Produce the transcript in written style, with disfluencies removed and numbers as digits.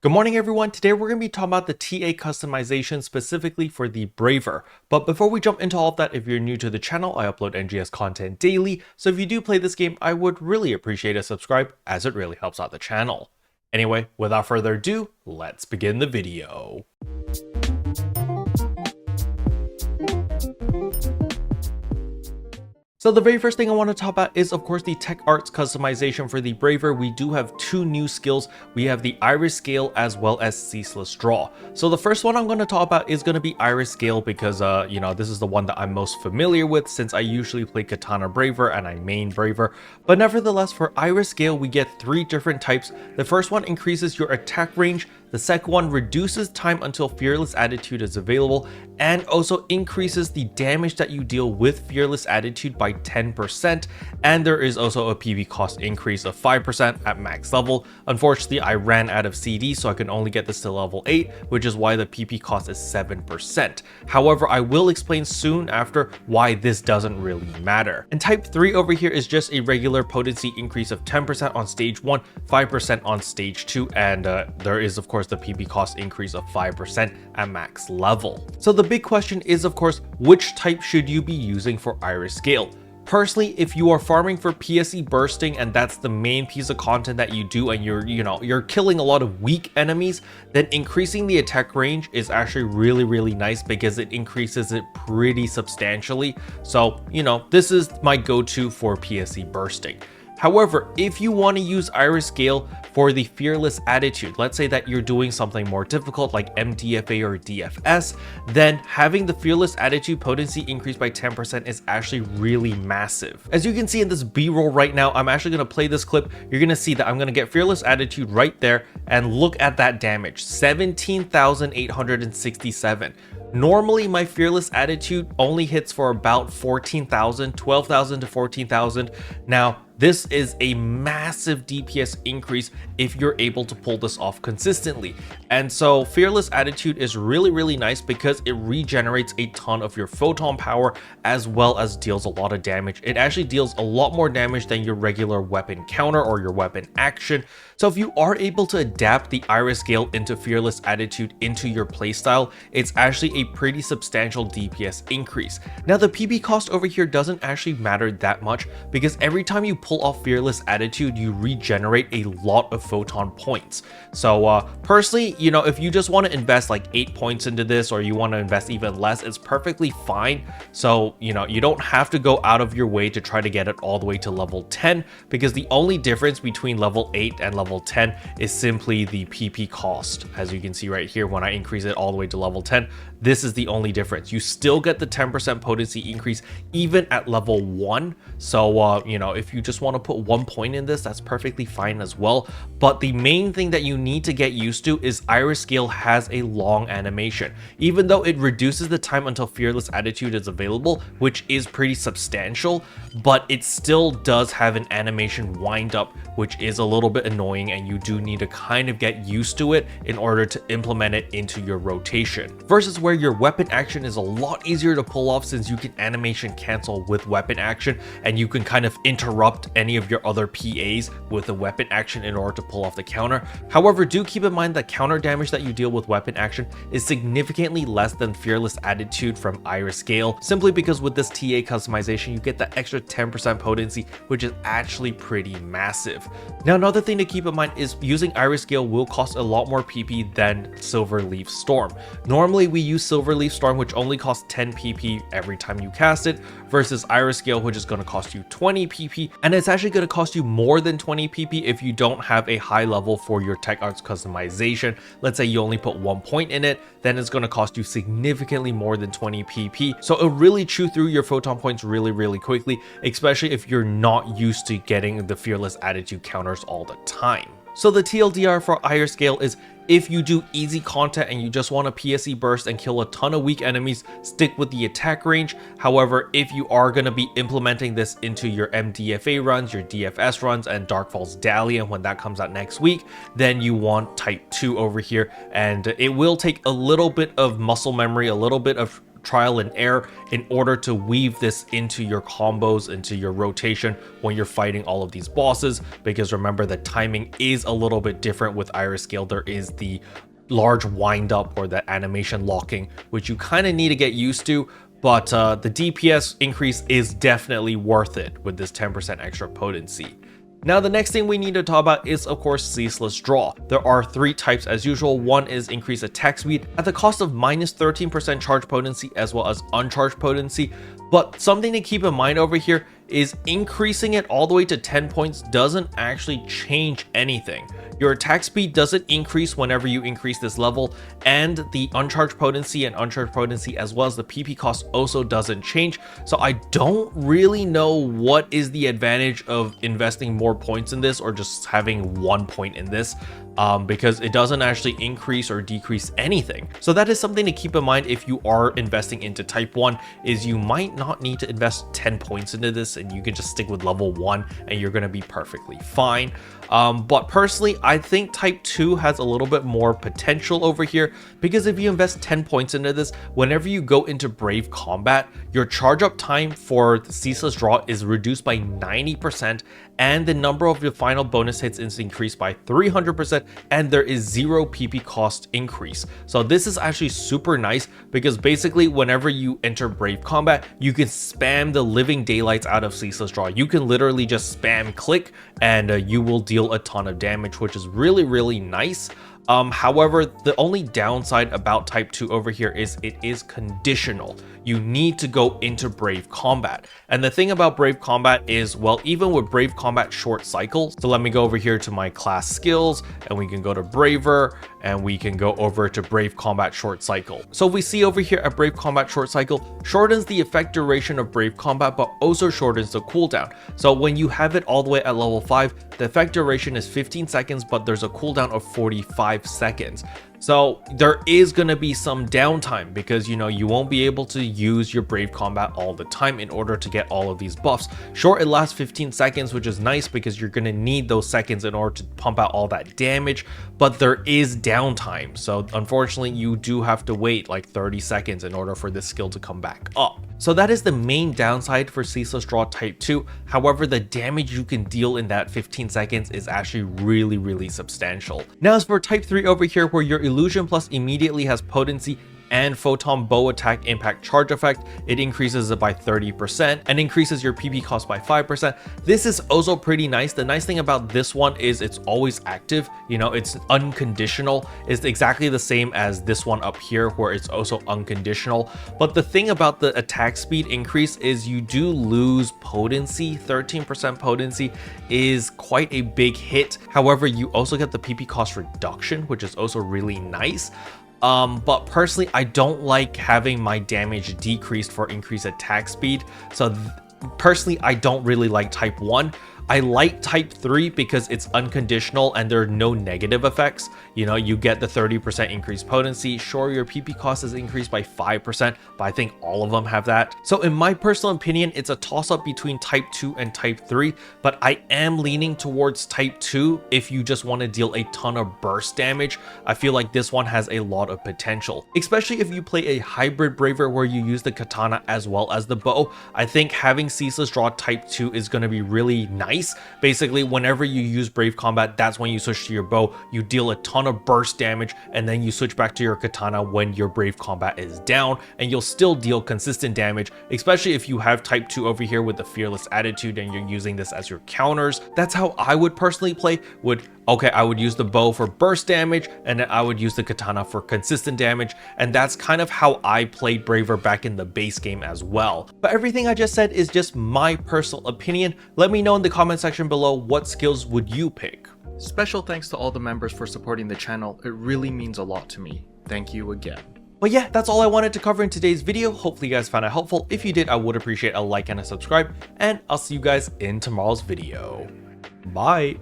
Good morning everyone, today we're going to be talking about the TA customization specifically for the Braver. But before we jump into all of that, if you're new to the channel, I upload NGS content daily, so if you do play this game, I would really appreciate a subscribe as it really helps out the channel. Anyway, without further ado, let's begin the video. So the very first thing I want to talk about is of course the tech arts customization for the Braver. We do have two new skills. We have the Iris Gale as well as Ceaseless Draw. So the first one I'm going to talk about is going to be Iris Gale because this is the one that I'm most familiar with since I usually play Katana Braver and I main Braver. But nevertheless, for Iris Gale we get three different types. The first one increases your attack range. The second one reduces time until Fearless Attitude is available and also increases the damage that you deal with Fearless Attitude by 10%, and there is also a PV cost increase of 5% at max level. Unfortunately, I ran out of CD, so I can only get this to level 8, which is why the PP cost is 7%. However, I will explain soon after why this doesn't really matter. And type 3 over here is just a regular potency increase of 10% on stage 1, 5% on stage 2, and there is of course the PP cost increase of 5% at max level. So the big question is of course, which type should you be using for Iris Gale? Personally, if you are farming for PSE bursting and that's the main piece of content that you do and you're killing a lot of weak enemies, then increasing the attack range is actually really nice because it increases it pretty substantially. So, this is my go-to for PSE bursting. However, if you want to use Iris Gale for the Fearless Attitude, let's say that you're doing something more difficult like MDFA or DFS, then having the Fearless Attitude potency increased by 10% is actually really massive. As you can see in this B-roll right now, I'm actually going to play this clip. You're going to see that I'm going to get Fearless Attitude right there and look at that damage, 17,867. Normally, my Fearless Attitude only hits for about 14,000, 12,000 to 14,000. Now, this is a massive DPS increase if you're able to pull this off consistently. And so Fearless Attitude is really nice because it regenerates a ton of your photon power as well as deals a lot of damage. It actually deals a lot more damage than your regular weapon counter or your weapon action. So if you are able to adapt the Iris Gale into Fearless Attitude into your playstyle, it's actually a pretty substantial DPS increase. Now the PB cost over here doesn't actually matter that much because every time you pull off Fearless Attitude, you regenerate a lot of photon points. So personally, if you just want to invest like 8 points into this or you want to invest even less, it's perfectly fine. So, you don't have to go out of your way to try to get it all the way to level 10 because the only difference between level 8 and level 10 is simply the PP cost. As you can see right here, when I increase it all the way to level 10, this is the only difference. You still get the 10% potency increase even at level 1. So, if you just want to put 1 point in this, that's perfectly fine as well. But the main thing that you need to get used to is Iris Gale has a long animation. Even though it reduces the time until Fearless Attitude is available, which is pretty substantial, but it still does have an animation wind up, which is a little bit annoying, and you do need to kind of get used to it in order to implement it into your rotation. Versus where your weapon action is a lot easier to pull off since you can animation cancel with weapon action and you can kind of interrupt any of your other PAs with a weapon action in order to pull off the counter. However, do keep in mind that counter damage that you deal with weapon action is significantly less than Fearless Attitude from Iris Gale, simply because with this TA customization, you get that extra 10% potency, which is actually pretty massive. Now, another thing to keep in mind is using Iris Gale will cost a lot more PP than Silverleaf Storm. Normally, we use Silverleaf Storm, which only costs 10 PP every time you cast it, versus Iris Gale, which is going to cost you 20 PP, and it's actually going to cost you more than 20 PP if you don't have a high level for your tech arts customization. Let's say you only put 1 point in it, then it's going to cost you significantly more than 20 PP. So it'll really chew through your photon points really quickly, especially if you're not used to getting the Fearless Attitude counters all the time. So the TLDR for Iris Gale is if you do easy content and you just want to PSE burst and kill a ton of weak enemies, stick with the attack range. However, if you are going to be implementing this into your MDFA runs, your DFS runs, and Darkfall's Dahlia when that comes out next week, then you want type 2 over here, and it will take a little bit of muscle memory, a little bit of trial and error in order to weave this into your combos, into your rotation when you're fighting all of these bosses, because remember the timing is a little bit different with Iris Gale. There is the large wind up or that animation locking, which you kind of need to get used to, but the DPS increase is definitely worth it with this 10% extra potency. Now, the next thing we need to talk about is, of course, Ceaseless Draw. There are 3 types as usual. One is increased attack speed at the cost of minus 13% charge potency as well as uncharged potency. But something to keep in mind over here is increasing it all the way to 10 points doesn't actually change anything. Your attack speed doesn't increase whenever you increase this level, and the uncharged potency as well as the PP cost also doesn't change. So I don't really know what is the advantage of investing more points in this or just having 1 point in this. Because it doesn't actually increase or decrease anything. So that is something to keep in mind if you are investing into type 1, is you might not need to invest 10 points into this and you can just stick with level 1 and you're going to be perfectly fine. But personally, I think type 2 has a little bit more potential over here, because if you invest 10 points into this, whenever you go into Brave Combat, your charge up time for the Ceaseless Draw is reduced by 90%, and the number of your final bonus hits is increased by 300%, and there is 0 PP cost increase. So this is actually super nice, because basically whenever you enter Brave Combat, you can spam the living daylights out of Ceaseless Draw. You can literally just spam click and you will deal a ton of damage, which is really nice. However, the only downside about type 2 over here is it is conditional. You need to go into Brave Combat. And the thing about Brave Combat is, well, even with Brave Combat short cycle, so let me go over here to my class skills and we can go to Braver and we can go over to Brave Combat short cycle. So we see over here at Brave Combat short cycle shortens the effect duration of Brave Combat, but also shortens the cooldown. So when you have it all the way at level 5, the effect duration is 15 seconds, but there's a cooldown of 45 seconds. So there is going to be some downtime because, you know, you won't be able to use your Brave Combat all the time in order to get all of these buffs. Sure, it lasts 15 seconds, which is nice because you're going to need those seconds in order to pump out all that damage, but there is downtime. So unfortunately, you do have to wait like 30 seconds in order for this skill to come back up. So that is the main downside for Ceaseless Draw type 2. However, the damage you can deal in that 15 seconds is actually really substantial. Now as for type 3 over here, where your Illusion Plus immediately has potency and photon bow attack impact charge effect, it increases it by 30% and increases your PP cost by 5%. This is also pretty nice. The nice thing about this one is it's always active, you know, it's unconditional. It's exactly the same as this one up here where it's also unconditional. But the thing about the attack speed increase is you do lose potency. 13% potency is quite a big hit. However, you also get the PP cost reduction, which is also really nice. But personally, I don't like having my damage decreased for increased attack speed. So personally, I don't really like type 1. I like type 3 because it's unconditional and there are no negative effects. You know, you get the 30% increased potency. Sure, your PP cost is increased by 5%, but I think all of them have that. So in my personal opinion, it's a toss-up between type 2 and type 3, but I am leaning towards type 2 if you just want to deal a ton of burst damage. I feel like this one has a lot of potential, especially if you play a hybrid Braver where you use the katana as well as the bow. I think having Ceaseless Draw type 2 is going to be really nice. Basically, whenever you use Brave Combat, that's when you switch to your bow. You deal a ton of burst damage and then you switch back to your katana when your Brave Combat is down, and you'll still deal consistent damage, especially if you have type 2 over here with the fearless attitude and you're using this as your counters. That's how I would personally play. I would use the bow for burst damage and then I would use the katana for consistent damage, and that's kind of how I played Braver back in the base game as well. But everything I just said is just my personal opinion. Let me know in the comment section below, what skills would you pick? Special thanks to all the members for supporting the channel. It really means a lot to me. Thank you again. But yeah, that's all I wanted to cover in today's video. Hopefully you guys found it helpful. If you did, I would appreciate a like and a subscribe, and I'll see you guys in tomorrow's video. Bye.